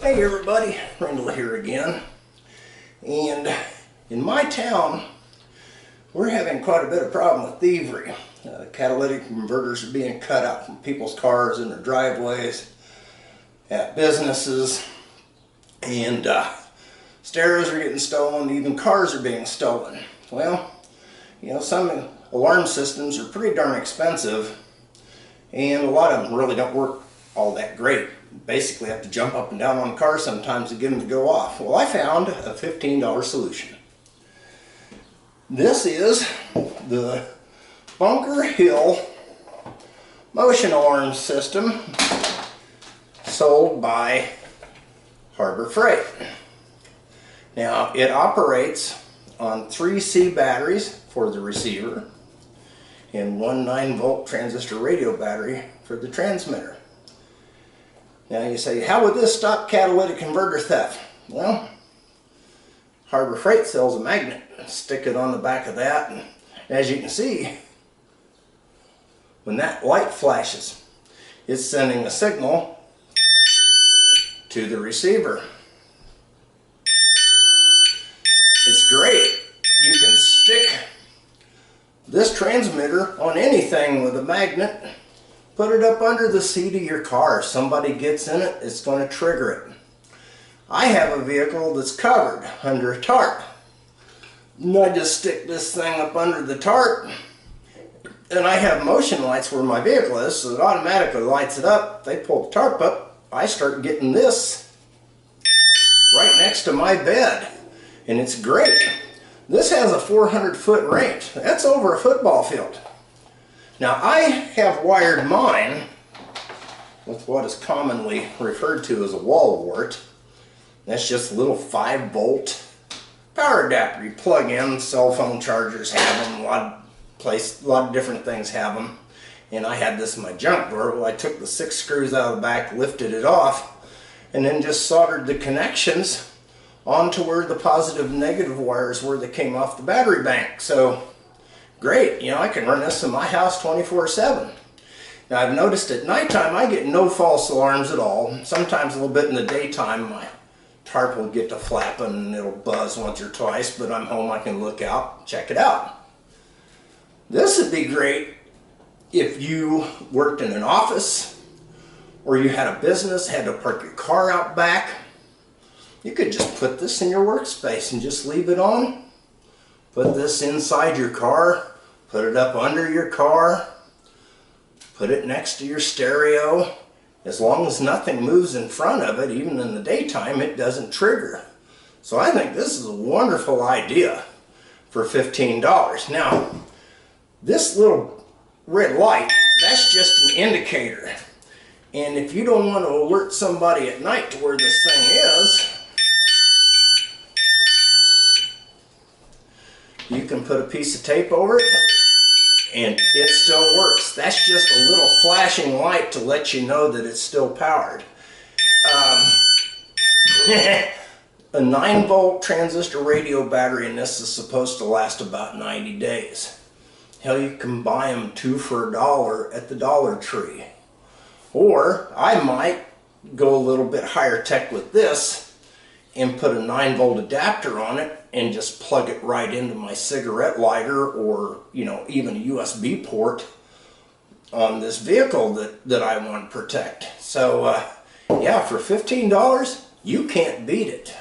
Hey everybody, Rendell here again. And in my town, we're having quite a bit of problem with thievery. Catalytic converters are being cut out from people's cars in their driveways, at businesses, and stereos are getting stolen, even cars are being stolen. Well, you know, some alarm systems are pretty darn expensive, and a lot of them really don't work all that great. Basically have to jump up and down on cars sometimes to get them to go off. Well, I found a $15 solution. This is the Bunker Hill motion alarm system sold by Harbor Freight. Now, it operates on 3C batteries for the receiver and one 9-volt transistor radio battery for the transmitter. Now you say, how would this stop catalytic converter theft? Well, Harbor Freight sells a magnet. Stick it on the back of that, and as you can see, when that light flashes, it's sending a signal to the receiver. It's great. You can stick this transmitter on anything with a magnet. Put it up under the seat of your car. If somebody gets in it, it's going to trigger it. I have a vehicle that's covered under a tarp. And I just stick this thing up under the tarp, and I have motion lights where my vehicle is, so it automatically lights it up. If they pull the tarp up, I start getting this right next to my bed, and it's great. This has a 400-foot range. That's over a football field. Now, I have wired mine with what is commonly referred to as a wall wart. That's just a little 5-volt power adapter. You plug in, cell phone chargers have them, a lot of different things have them. And I had this in my junk drawer. Well, I took the 6 screws out of the back, lifted it off, and then just soldered the connections onto where the positive and negative wires were that came off the battery bank. So, great, you know, I can run this in my house 24/7. Now, I've noticed at nighttime I get no false alarms at all. Sometimes a little bit in the daytime my tarp will get to flapping and it'll buzz once or twice, but I'm home, I can look out, check it out. This would be great if you worked in an office or you had a business, had to park your car out back. You could just put this in your workspace and just leave it on. Put this inside your car, put it up under your car, put it next to your stereo. As long as nothing moves in front of it, even in the daytime, it doesn't trigger. So I think this is a wonderful idea for $15. Now, this little red light, that's just an indicator. And if you don't want to alert somebody at night to where this thing is, you can put a piece of tape over it and it still works. That's just a little flashing light to let you know that it's still powered. A 9-volt transistor radio battery in this is supposed to last about 90 days. Hell, you can buy them 2 for $1 at the Dollar Tree. Or I might go a little bit higher tech with this and put a 9-volt adapter on it and just plug it right into my cigarette lighter, or, you know, even a USB port on this vehicle that I want to protect. So, yeah, for $15, you can't beat it.